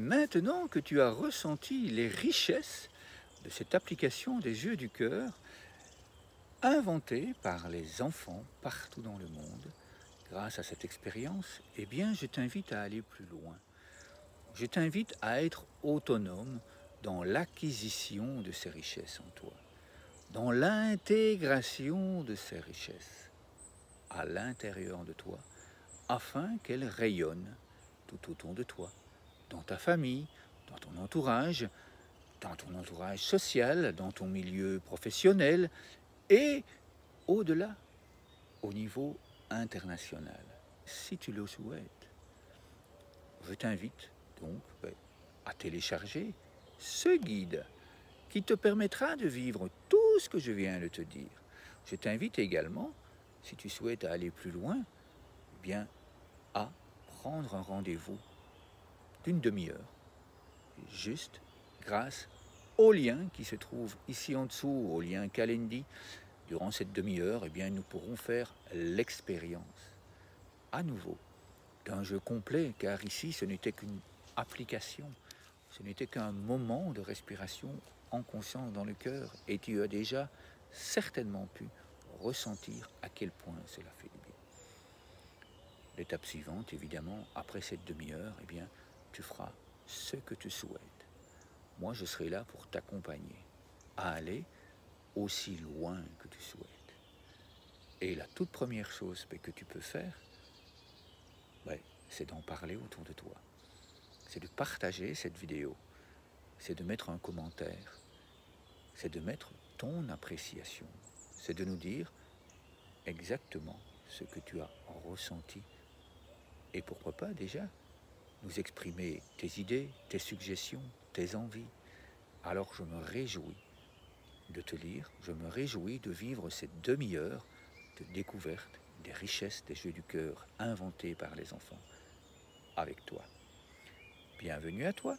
maintenant que tu as ressenti les richesses de cette application des yeux du cœur, inventée par les enfants partout dans le monde, grâce à cette expérience, eh bien, je t'invite à aller plus loin. Je t'invite à être autonome dans l'acquisition de ces richesses en toi, dans l'intégration de ces richesses à l'intérieur de toi, afin qu'elles rayonnent tout autour de toi, dans ta famille, dans ton entourage social, dans ton milieu professionnel et au-delà, au niveau international, si tu le souhaites. Je t'invite donc à télécharger ce guide qui te permettra de vivre tout ce que je viens de te dire. Je t'invite également, si tu souhaites aller plus loin, eh bien, à prendre un rendez-vous d'une demi-heure, juste grâce au lien qui se trouve ici en dessous, au lien Calendly. Durant cette demi-heure, eh bien, nous pourrons faire l'expérience à nouveau d'un jeu complet, car ici ce n'était qu'une application, ce n'était qu'un moment de respiration en conscience dans le cœur, et tu as déjà certainement pu ressentir à quel point cela fait du bien. L'étape suivante, évidemment, après cette demi-heure, eh bien, tu feras ce que tu souhaites. Moi, je serai là pour t'accompagner à aller aussi loin que tu souhaites. Et la toute première chose que tu peux faire, c'est d'en parler autour de toi. C'est de partager cette vidéo. C'est de mettre un commentaire. C'est de mettre ton appréciation. C'est de nous dire exactement ce que tu as ressenti. Et pourquoi pas déjà nous exprimer tes idées, tes suggestions, tes envies. Alors je me réjouis de te lire, je me réjouis de vivre cette demi-heure de découverte des richesses des jeux du cœur inventés par les enfants avec toi. Bienvenue à toi.